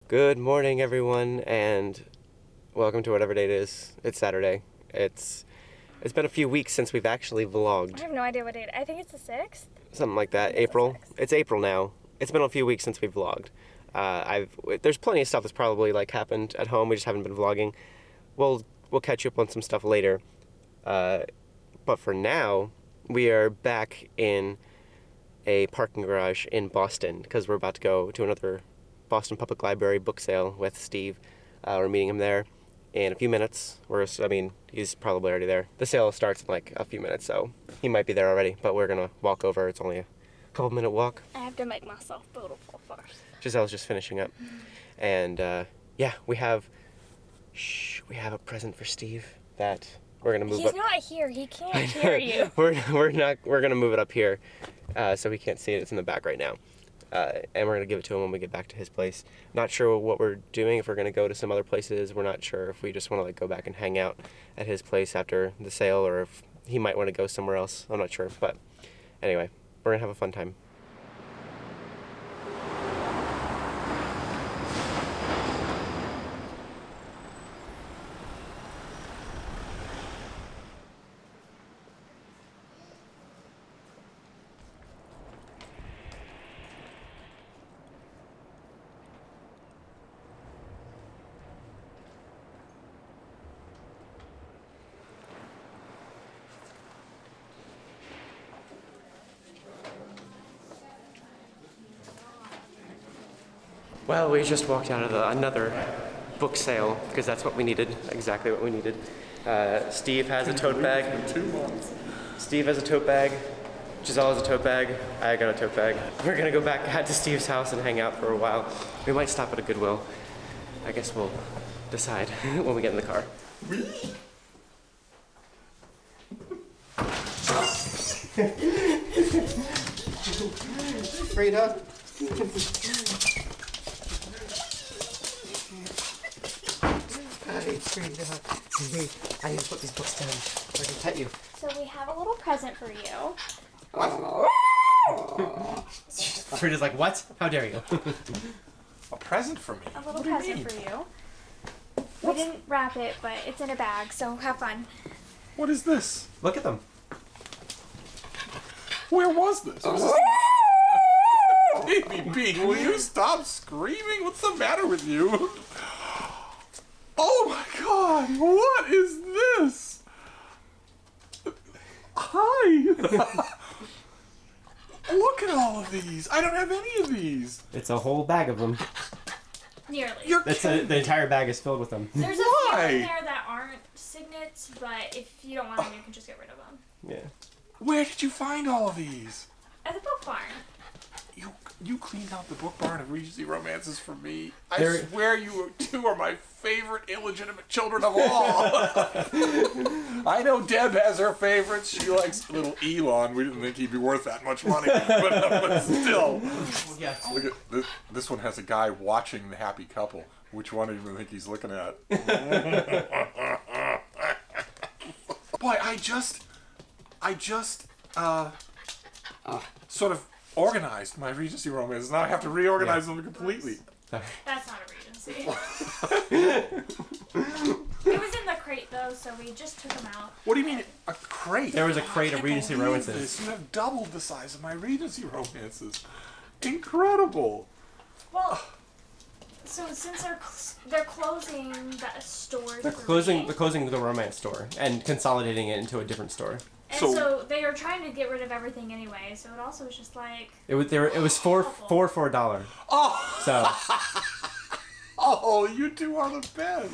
Good morning, everyone, and welcome to whatever day it is. It's Saturday. It's been a few weeks since we've actually vlogged. I have no idea what date. I think it's the 6th. Something like that. April. It's April now. It's been a few weeks since we've vlogged. There's plenty of stuff that's probably happened at home. We just haven't been vlogging. We'll catch you up on some stuff later. But for now, we are back in a parking garage in Boston because we're about to go to another Boston Public Library book sale with Steve. We're meeting him there in a few minutes. He's probably already there. The sale starts in a few minutes, so he might be there already, but we're gonna walk over. It's only a couple minute walk. I have to make myself beautiful first. Giselle's just finishing up. And we have a present for Steve that we're gonna move up. He's not here. He can't hear you. We're gonna move it up here so he can't see it. It's in the back right now. And we're going to give it to him when we get back to his place. Not sure what we're doing, if we're going to go to some other places. We're not sure if we just want to go back and hang out at his place after the sale, or if he might want to go somewhere else. I'm not sure. But anyway, we're going to have a fun time. Well, we just walked out of another book sale because that's what we needed, exactly what we needed. Steve has a tote bag. Steve has a tote bag. Giselle has a tote bag. I got a tote bag. We're gonna go back out to Steve's house and hang out for a while. We might stop at a Goodwill. I guess we'll decide when we get in the car. Frida. I need to put these books down so I can pet you. So we have a little present for you. Frida's like, what? How dare you? A present for me? A little present for you. We didn't wrap it, but it's in a bag, so have fun. What is this? Look at them. Where was this? Baby Pete, will you stop screaming? What's the matter with you? Oh my God, what is this? Hi. Look at all of these. I don't have any of these. It's a whole bag of them. Nearly. The entire bag is filled with them. There's a few in there that aren't signets, but if you don't want them, you can just get rid of them. Yeah. Where did you find all of these? At the book barn. You cleaned out the book barn of Regency Romances for me. I swear you two are my favorite illegitimate children of all. I know Deb has her favorites. She likes little Elon. We didn't think he'd be worth that much money, but still. Yeah. Look at this one has a guy watching the happy couple. Which one do you think he's looking at? Boy, I just sort of organized my Regency Romances. Now I have to reorganize them completely. That's not a Regency. It was in the crate though, so we just took them out. What do you mean a crate? There was a crate of Regency Romances. You have doubled the size of my Regency Romances. Incredible. Well, so since they're closing the store, They're closing the romance store and consolidating it into a different store. And so they are trying to get rid of everything anyway. So it also was just like it was for $4. Oh. So. Oh, you two are the best.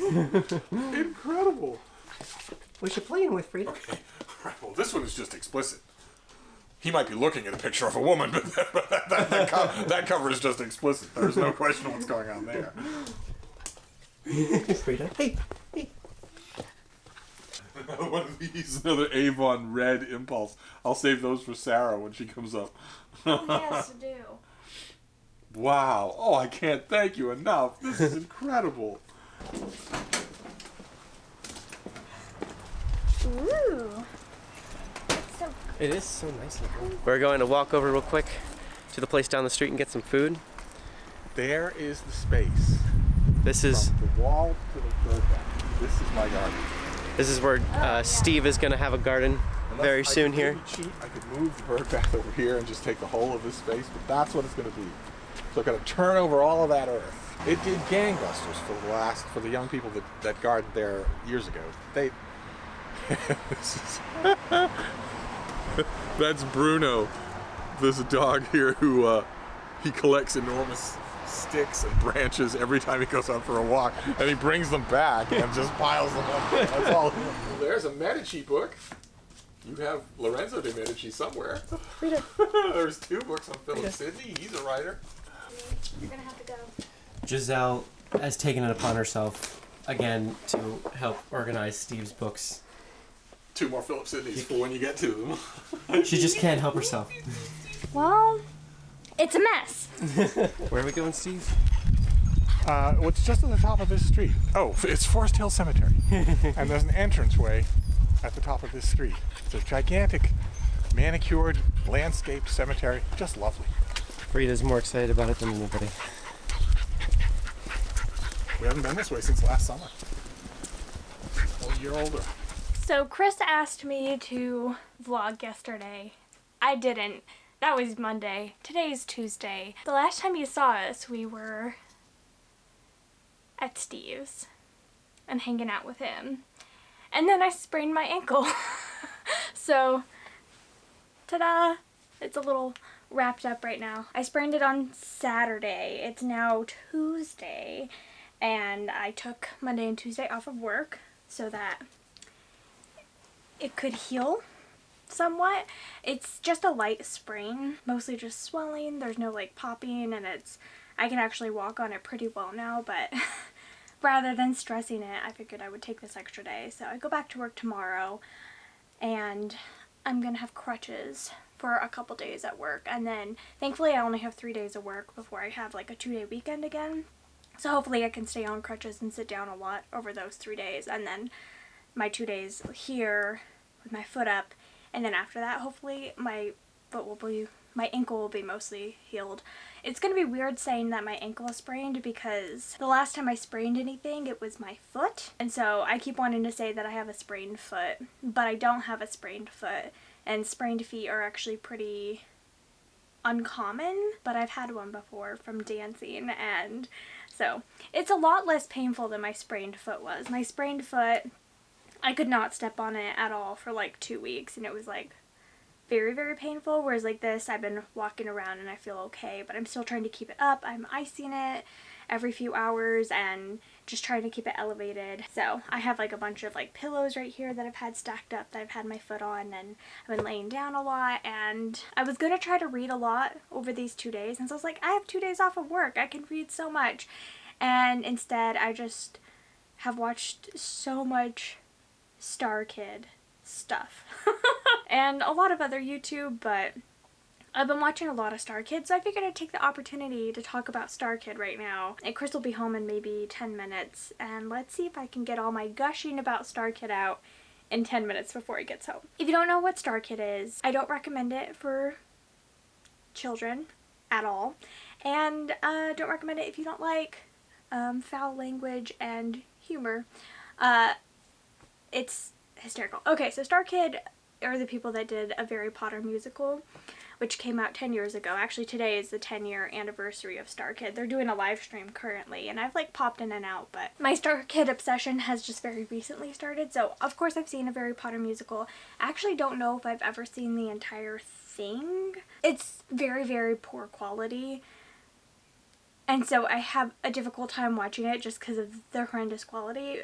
Incredible. What you playing with, Frida? Okay. Right, well, this one is just explicit. He might be looking at a picture of a woman, but that cover is just explicit. There's no question what's going on there. Frida, hey. One of these, another Avon Red Impulse. I'll save those for Sarah when she comes up. Oh, yes, do. Wow. Oh, I can't thank you enough. This is incredible. Ooh. It's so It is so nice looking. We're going to walk over real quick to the place down the street and get some food. There is the space. This is From the wall to the bird bath. This is my garden. this is where Steve is gonna have a garden very soon here. If I could really cheat, I could move the bird bath over here and just take the whole of this space, but that's what it's going to be. So I've got to turn over all of that earth. It did gangbusters for the young people that gardened there years ago. That's Bruno. There's a dog here who he collects enormous sticks and branches every time he goes out for a walk, and he brings them back and just piles them up. That's all. Well, there's a Medici book. You have Lorenzo de Medici somewhere. Read it. There's 2 books on Philip Sidney. He's a writer. You're gonna have to go. Giselle has taken it upon herself again to help organize Steve's books. 2 more Philip Sidneys for when you get to them. She just can't help herself. Well, it's a mess. Where are we going, Steve? It's just at the top of this street. Oh, it's Forest Hill Cemetery. And there's an entranceway at the top of this street. It's a gigantic, manicured, landscaped cemetery. Just lovely. Frida's more excited about it than anybody. We haven't been this way since last summer. A year older. So Chris asked me to vlog yesterday. I didn't. That was Monday. Today's Tuesday. The last time you saw us, we were at Steve's and hanging out with him. And then I sprained my ankle. So, ta-da! It's a little wrapped up right now. I sprained it on Saturday. It's now Tuesday. And I took Monday and Tuesday off of work so that it could heal somewhat. It's just a light sprain, mostly just swelling. There's no like popping, and I can actually walk on it pretty well now, but rather than stressing it, I figured I would take this extra day. So I go back to work tomorrow, and I'm gonna have crutches for a couple days at work, and then thankfully I only have 3 days of work before I have like a 2-day weekend again. So hopefully I can stay on crutches and sit down a lot over those 3 days, and then my 2 days here with my foot up, and then after that hopefully my ankle will be mostly healed. It's gonna be weird saying that my ankle is sprained because the last time I sprained anything it was my foot, and so I keep wanting to say that I have a sprained foot, but I don't have a sprained foot, and sprained feet are actually pretty uncommon, but I've had one before from dancing, and so it's a lot less painful than my sprained foot was. My sprained foot, I could not step on it at all for like 2 weeks, and it was like very, very painful, whereas like this, I've been walking around and I feel okay, but I'm still trying to keep it up. I'm icing it every few hours and just trying to keep it elevated. So I have like a bunch of like pillows right here that I've had stacked up that I've had my foot on, and I've been laying down a lot, and I was gonna try to read a lot over these 2 days, and so I was like, I have 2 days off of work, I can read so much, and instead I just have watched so much Star Kid stuff and a lot of other YouTube, but I've been watching a lot of Star Kid, so I figured I'd take the opportunity to talk about Star Kid right now. And Chris will be home in maybe 10 minutes, and let's see if I can get all my gushing about Star Kid out in 10 minutes before he gets home. If you don't know what Star Kid is, I don't recommend it for children at all, and don't recommend it if you don't like foul language and humor. It's hysterical. Okay, so Star Kid are the people that did a Harry Potter musical, which came out 10 years ago. Actually, today is the 10-year anniversary of Star Kid. They're doing a live stream currently, and I've like popped in and out, but my Star Kid obsession has just very recently started. So of course I've seen a Harry Potter musical. I actually don't know if I've ever seen the entire thing. It's very, very poor quality, and so I have a difficult time watching it just because of the horrendous quality.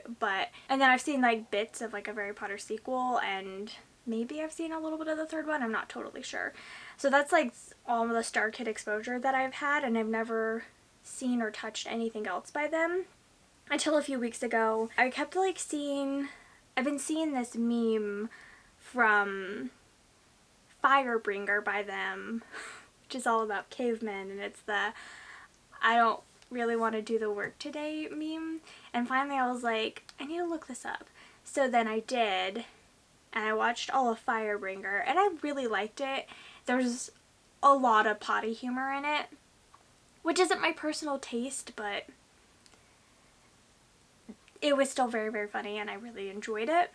And then I've seen like bits of like a Harry Potter sequel, and maybe I've seen a little bit of the third one. I'm not totally sure. So that's like all of the Star Kid exposure that I've had, and I've never seen or touched anything else by them until a few weeks ago. I kept like I've been seeing this meme from Firebringer by them, which is all about cavemen, and it's the I don't really want to do the work today meme. And finally I was like, I need to look this up. So then I did, and I watched all of Firebringer, and I really liked it. There's a lot of potty humor in it, which isn't my personal taste, but it was still very, very funny, and I really enjoyed it.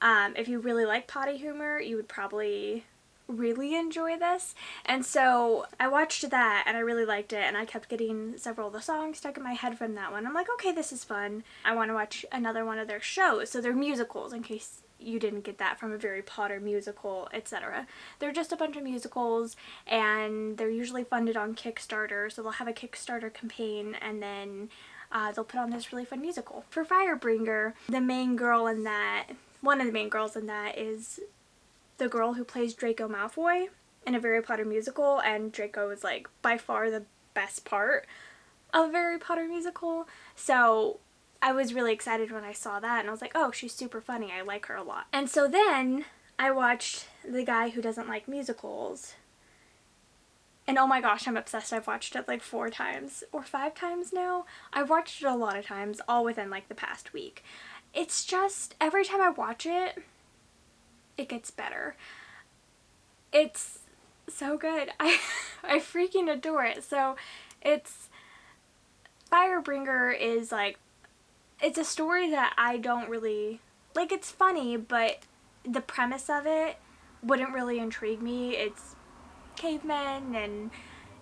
If you really like potty humor, you would probably really enjoy this. And so I watched that, and I really liked it, and I kept getting several of the songs stuck in my head from that one. I'm like, okay, this is fun. I want to watch another one of their shows. So they're musicals, in case you didn't get that from a Harry Potter musical, etc. They're just a bunch of musicals, and they're usually funded on Kickstarter, so they'll have a Kickstarter campaign, and then they'll put on this really fun musical. For Firebringer, the main girl in that, one of the main girls in that is the girl who plays Draco Malfoy in a Harry Potter musical, and Draco is like by far the best part of a Harry Potter musical. So I was really excited when I saw that, and I was like, oh, she's super funny. I like her a lot. And so then I watched The Guy Who Doesn't Like Musicals. And oh my gosh, I'm obsessed. I've watched it like 4 times or 5 times now. I've watched it a lot of times, all within like the past week. It's just, every time I watch it, it gets better. It's so good. I freaking adore it. So it's, Firebringer is like, it's a story that I don't really, like, it's funny, but the premise of it wouldn't really intrigue me. It's cavemen and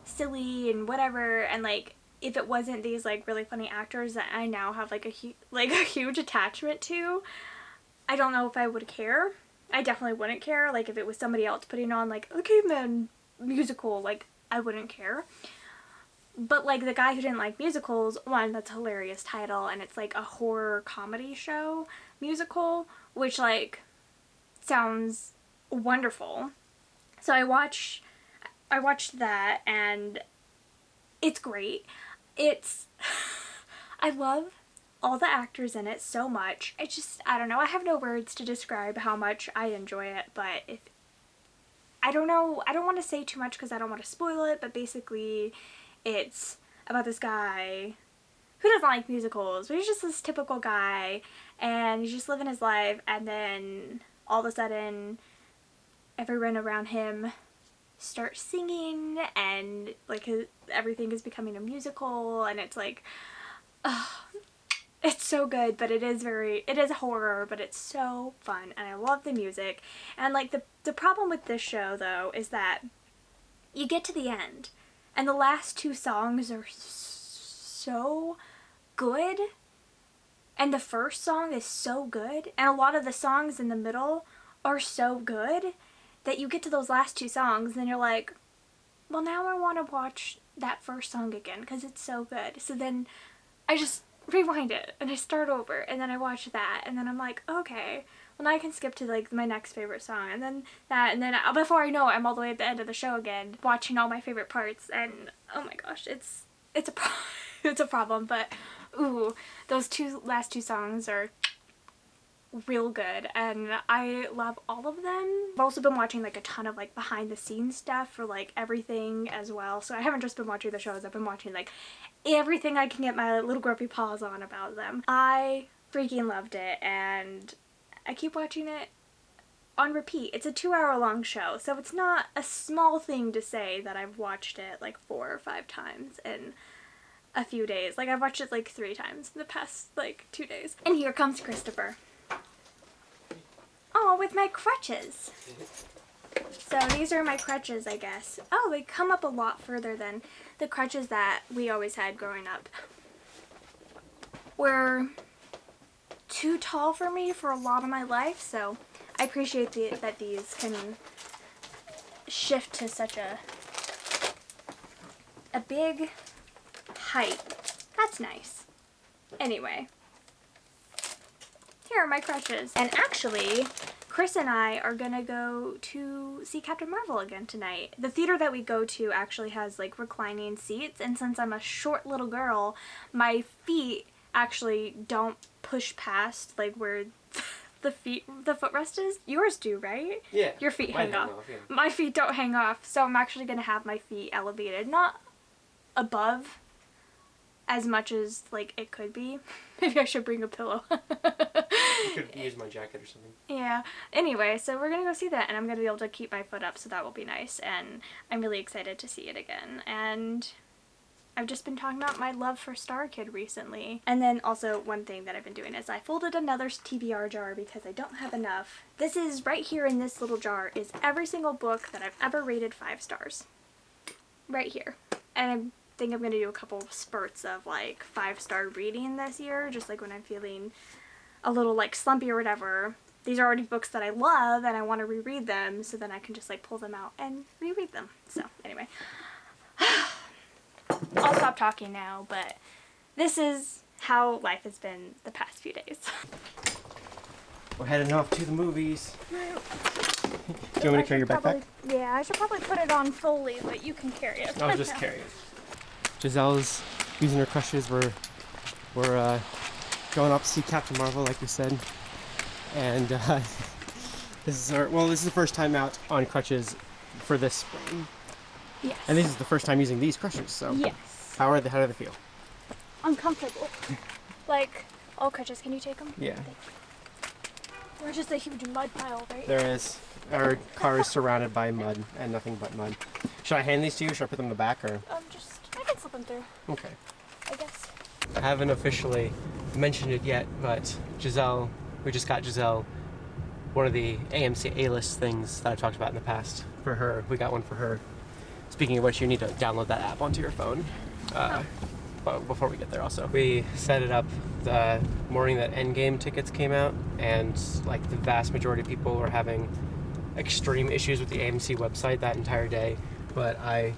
silly and whatever, and like, if it wasn't these like really funny actors that I now have like a huge attachment to, I don't know if I would care. I definitely wouldn't care. Like, if it was somebody else putting on like a caveman musical, like, I wouldn't care. But like, The Guy Who Didn't Like Musicals, one, that's a hilarious title, and it's like a horror comedy show musical, which like sounds wonderful. So I watched that, and it's great. It's I love all the actors in it so much. It's just, I don't know, I have no words to describe how much I enjoy it, but if I don't know, I don't want to say too much because I don't want to spoil it, but basically it's about this guy who doesn't like musicals, but he's just this typical guy, and he's just living his life, and then all of a sudden everyone around him starts singing, and like everything is becoming a musical, and it's like, it's so good, but it is horror, but it's so fun, and I love the music. And like, the problem with this show though is that you get to the end, and the last 2 songs are so good, and the first song is so good, and a lot of the songs in the middle are so good that you get to those last 2 songs, and you're like, well, now I want to watch that first song again because it's so good. So then I just rewind it, and I start over, and then I watch that, and then I'm like, okay, well, now I can skip to like my next favorite song, and then that, and then before I know it, I'm all the way at the end of the show again, watching all my favorite parts, and oh my gosh, it's a problem, but ooh, those last two songs are real good, and I love all of them. I've also been watching like a ton of like behind the scenes stuff for like everything as well, so I haven't just been watching the shows, I've been watching like everything I can get my little grumpy paws on about them. I freaking loved it, and I keep watching it on repeat. It's a 2-hour long show, so it's not a small thing to say that I've watched it like 4 or 5 times in a few days. Like, I've watched it like 3 times in the past like 2 days. And here comes Christopher. Oh, with my crutches. So these are my crutches, I guess. Oh, they come up a lot further than the crutches that we always had growing up. Were too tall for me for a lot of my life, so I appreciate that these can shift to such a big height. That's nice. Anyway, here are my crutches. And actually, Chris and I are gonna go to see Captain Marvel again tonight. The theater that we go to actually has like reclining seats, and since I'm a short little girl, my feet actually don't push past like where the footrest is. Yours do, right? Yeah. Your feet hang off. Yeah. My feet don't hang off, so I'm actually gonna have my feet elevated, not above as much as like it could be. Maybe I should bring a pillow. You could use my jacket or something. Yeah. Anyway, so we're gonna go see that, and I'm gonna be able to keep my foot up, so that will be nice, and I'm really excited to see it again. And I've just been talking about my love for Star Kid recently. And then also one thing that I've been doing is I folded another TBR jar because I don't have enough. This is right here in this little jar is every single book that I've ever rated 5 stars. Right here. And I think I'm going to do a couple spurts of like 5-star reading this year, just like when I'm feeling a little like slumpy or whatever. These are already books that I love and I want to reread them, so then I can just like pull them out and reread them. So anyway, I'll stop talking now, but this is how life has been the past few days. We're heading off to the movies. Do you want me to carry your backpack? Yeah, I should probably put it on fully, but you can carry it. I'll just carry it. Giselle's using her crutches. We're going up to see Captain Marvel, like we said. And this is the first time out on crutches for this spring. Yes. And this is the first time using these crutches, so yes. How do they feel? Uncomfortable. Like, all crutches, can you take them? Yeah. There's just a huge mud pile, right? There is. Our car is surrounded by mud and nothing but mud. Should I hand these to you? Should I put them in the back or? I can slip them through. Okay. I guess. I haven't officially mentioned it yet, but Giselle, we just got Giselle one of the AMC A-list things that I've talked about in the past for her. We got one for her. Speaking of which, you need to download that app onto your phone. Before we get there also. We set it up the morning that Endgame tickets came out, and like the vast majority of people were having extreme issues with the AMC website that entire day, but I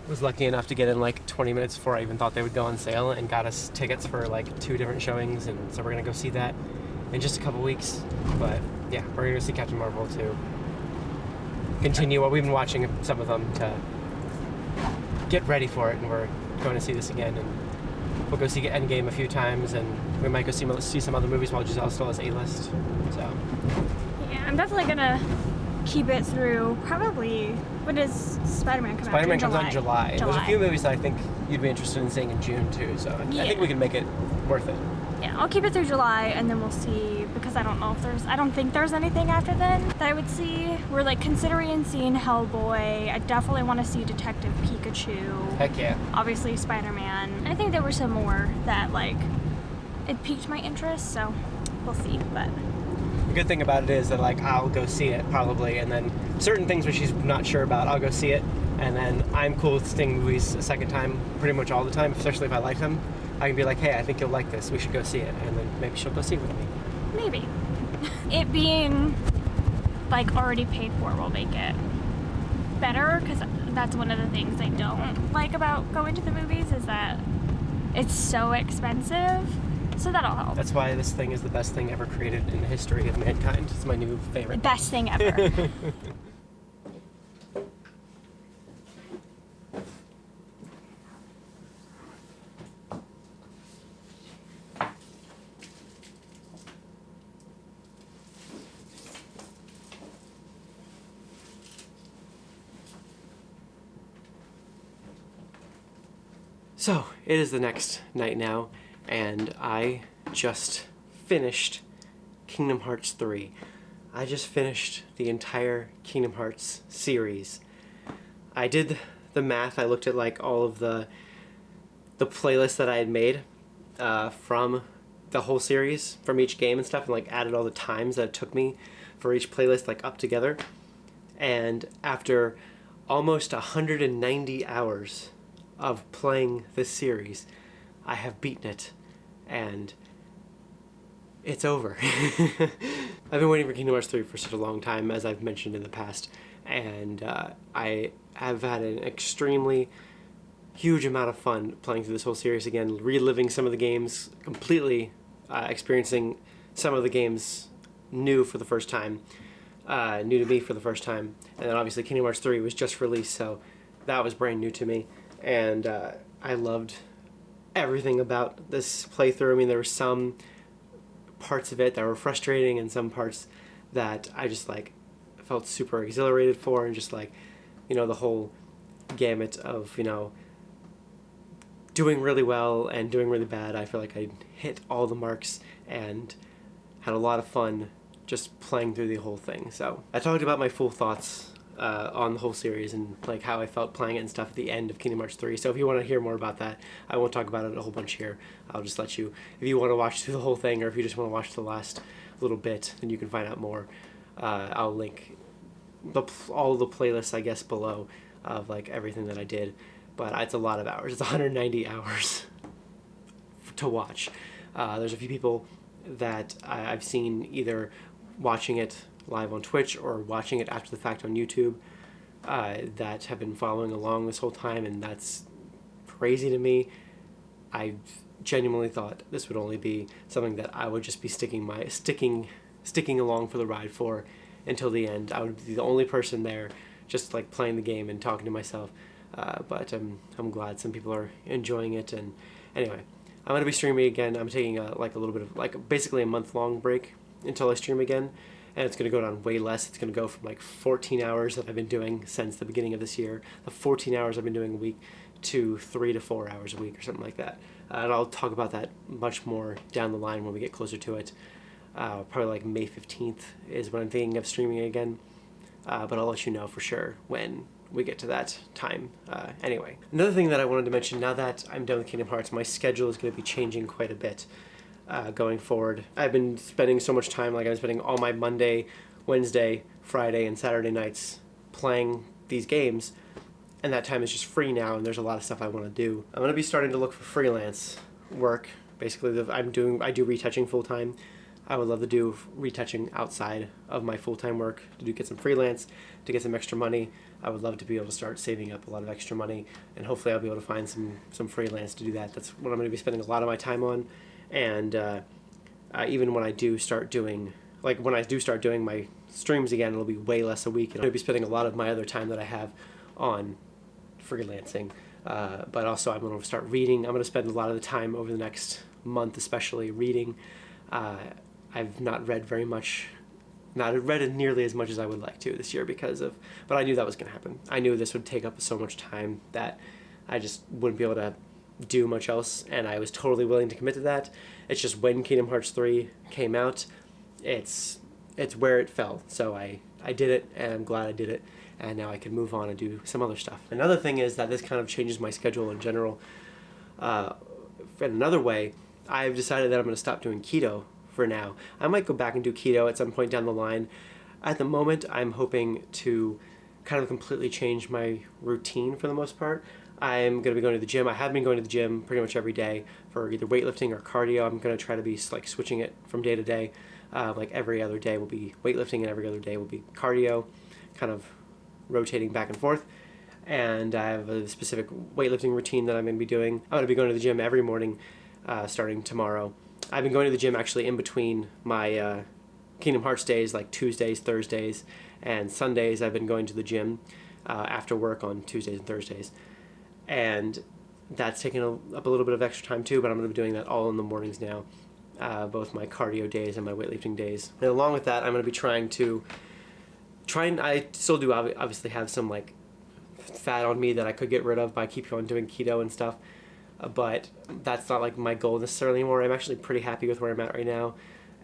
was lucky enough to get in like 20 minutes before I even thought they would go on sale and got us tickets for like 2 different showings, and so we're gonna go see that in just a couple weeks. But yeah, we're gonna go see Captain Marvel to continue what we've been watching, some of them, to get ready for it, and we're going to see this again, and we'll go see Endgame a few times, and we might go see some other movies while Giselle still has A-list. So yeah, I'm definitely gonna keep it through. Probably, when does Spider-Man come out? Spider-Man comes out in July. There's a few movies that I think you'd be interested in seeing in June too, so yeah. I think we can make it worth it. Yeah, I'll keep it through July, and then we'll see, because I don't think there's anything after then that I would see. We're like considering seeing Hellboy. I definitely want to see Detective Pikachu. Heck yeah. Obviously Spider-Man. And I think there were some more that like, it piqued my interest, so we'll see, but. The good thing about it is that like I'll go see it probably, and then certain things which she's not sure about, I'll go see it, and then I'm cool with seeing movies a second time pretty much all the time, especially if I like them. I can be like, hey, I think you'll like this, we should go see it, and then maybe she'll go see it with me. Maybe. It being like already paid for will make it better, because that's one of the things I don't like about going to the movies, is that it's so expensive. So that'll help. That's why this thing is the best thing ever created in the history of mankind. It's my new favorite. Best thing ever. So, it is the next night now, and I just finished Kingdom Hearts 3. I just finished the entire Kingdom Hearts series. I did the math. I looked at like all of the playlists that I had made from the whole series, from each game and stuff, and like added all the times that it took me for each playlist like up together. And after almost 190 hours of playing this series, I have beaten it, and it's over. I've been waiting for Kingdom Hearts 3 for such a long time, as I've mentioned in the past, and I have had an extremely huge amount of fun playing through this whole series again, reliving some of the games completely, experiencing some of the games new for the first time, new to me for the first time, and then obviously Kingdom Hearts 3 was just released, so that was brand new to me, and I loved everything about this playthrough. I mean, there were some parts of it that were frustrating, and some parts that I just like felt super exhilarated for, and just like, you know, the whole gamut of, you know, doing really well and doing really bad. I feel like I hit all the marks and had a lot of fun just playing through the whole thing. So I talked about my full thoughts on the whole series and like how I felt playing it and stuff at the end of Kingdom Hearts 3. So if you want to hear more about that, I won't talk about it a whole bunch here. I'll just let you, if you want to watch through the whole thing or if you just want to watch the last little bit, then you can find out more. I'll link all the playlists, I guess, below of like everything that I did. But it's a lot of hours. It's 190 hours to watch. There's a few people that I've seen either watching it live on Twitch or watching it after the fact on YouTube that have been following along this whole time, and that's crazy to me. I genuinely thought this would only be something that I would just be sticking along for the ride for until the end. I would be the only person there just like playing the game and talking to myself, but I'm glad some people are enjoying it. And anyway, I'm going to be streaming again. I'm taking a little bit of like basically a month-long break until I stream again, and it's going to go down way less. It's going to go from like 14 hours that I've been doing since the beginning of this year, the 14 hours I've been doing a week, to 3 to 4 hours a week or something like that. And I'll talk about that much more down the line when we get closer to it. Probably like May 15th is when I'm thinking of streaming again, but I'll let you know for sure when we get to that time. Anyway, another thing that I wanted to mention, now that I'm done with Kingdom Hearts, my schedule is going to be changing quite a bit going forward. I've been spending so much time, like I'm spending all my Monday, Wednesday, Friday, and Saturday nights playing these games, and that time is just free now, and there's a lot of stuff I want to do. I'm going to be starting to look for freelance work. Basically, I do retouching full time. I would love to do retouching outside of my full-time work to get some freelance, to get some extra money. I would love to be able to start saving up a lot of extra money, and hopefully I'll be able to find some freelance to do that. That's what I'm going to be spending a lot of my time on. And even when I do start doing my streams again, it'll be way less a week. And I'll be spending a lot of my other time that I have on freelancing. But also I'm going to start reading. I'm going to spend a lot of the time over the next month especially reading. I've not read very much, not read nearly as much as I would like to this year but I knew that was going to happen. I knew this would take up so much time that I just wouldn't be able to do much else, and I was totally willing to commit to that. It's just when Kingdom Hearts 3 came out, it's where it fell. So I did it, and I'm glad I did it, and now I can move on and do some other stuff. Another thing is that this kind of changes my schedule in general. In another way, I've decided that I'm going to stop doing keto for now. I might go back and do keto at some point down the line. At the moment, I'm hoping to kind of completely change my routine for the most part. I'm going to be going to the gym. I have been going to the gym pretty much every day for either weightlifting or cardio. I'm going to try to be like switching it from day to day. Like every other day will be weightlifting and every other day will be cardio, kind of rotating back and forth. And I have a specific weightlifting routine that I'm going to be doing. I'm going to be going to the gym every morning starting tomorrow. I've been going to the gym actually in between my Kingdom Hearts days, like Tuesdays, Thursdays, and Sundays. I've been going to the gym after work on Tuesdays and Thursdays. And that's taken up a little bit of extra time too, but I'm going to be doing that all in the mornings now, both my cardio days and my weightlifting days. And along with that, I'm going to be I still do obviously have some like fat on me that I could get rid of by keeping on doing keto and stuff, but that's not like my goal necessarily anymore. I'm actually pretty happy with where I'm at right now,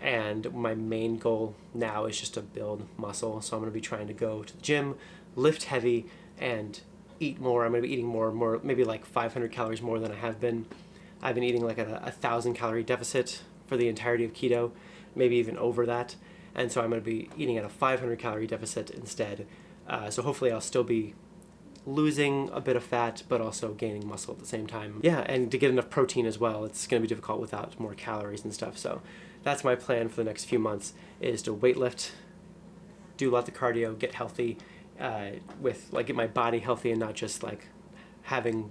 and my main goal now is just to build muscle. So I'm going to be trying to go to the gym, lift heavy, and eat more. I'm going to be eating more, maybe like 500 calories more than I have been. I've been eating like a 1,000 calorie deficit for the entirety of keto, maybe even over that. And so I'm going to be eating at a 500 calorie deficit instead. So hopefully I'll still be losing a bit of fat, but also gaining muscle at the same time. Yeah, and to get enough protein as well. It's going to be difficult without more calories and stuff. So that's my plan for the next few months, is to weightlift, do lots of cardio, get healthy, get my body healthy and not just like having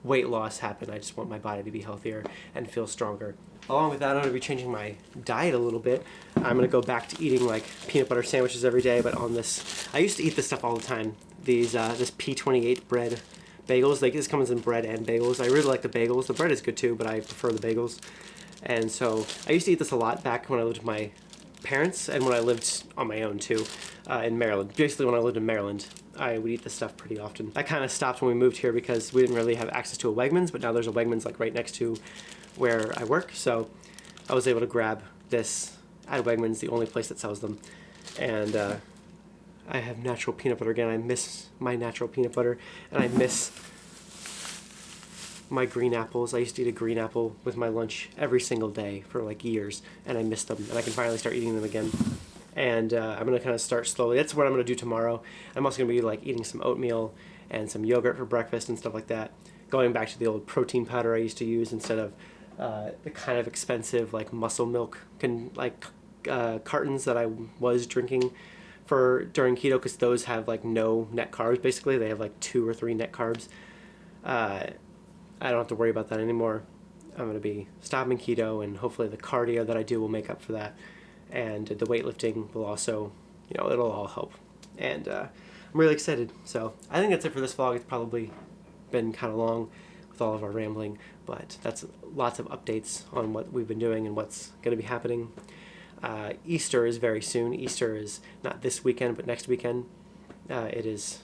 weight loss happen. I just want my body to be healthier and feel stronger. Along with that, I'm going to be changing my diet a little bit. I'm going to go back to eating like peanut butter sandwiches every day, but I used to eat this stuff all the time. This P28 bread bagels, like this comes in bread and bagels. I really like the bagels. The bread is good too, but I prefer the bagels. And so I used to eat this a lot back when I lived with my parents and when I lived on my own too, in Maryland. Basically when I lived in Maryland, I would eat this stuff pretty often. I kind of stopped when we moved here because we didn't really have access to a Wegmans, but now there's a Wegmans like right next to where I work, so I was able to grab this at Wegmans, the only place that sells them, and I have natural peanut butter again. I miss my natural peanut butter, and I miss my green apples. I used to eat a green apple with my lunch every single day for like years, and I miss them, and I can finally start eating them again. And I'm going to kind of start slowly. That's what I'm going to do tomorrow. I'm also going to be like eating some oatmeal and some yogurt for breakfast and stuff like that. Going back to the old protein powder I used to use instead of the kind of expensive like muscle milk cartons that I was drinking for during keto, because those have like no net carbs. Basically, they have like 2 or 3 net carbs. I don't have to worry about that anymore. I'm going to be stopping keto, and hopefully the cardio that I do will make up for that, and the weightlifting will also, it'll all help. And I'm really excited. So I think that's it for this vlog. It's probably been kind of long with all of our rambling, but that's lots of updates on what we've been doing and what's going to be happening. Easter is very soon. Easter is not this weekend, but next weekend. It is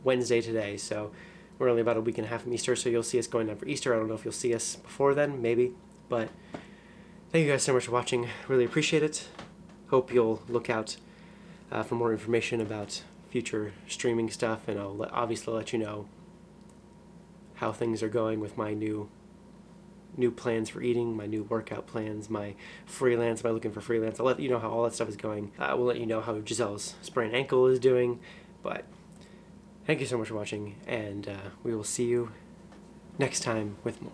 Wednesday today, so we're only about a week and a half from Easter, so you'll see us going down for Easter. I don't know if you'll see us before then, maybe, but thank you guys so much for watching. Really appreciate it. Hope you'll look out for more information about future streaming stuff, and I'll obviously let you know how things are going with my new plans for eating, my new workout plans, my freelance, my looking for freelance. I'll let you know how all that stuff is going. We'll let you know how Giselle's sprained ankle is doing. But thank you so much for watching, and we will see you next time with more.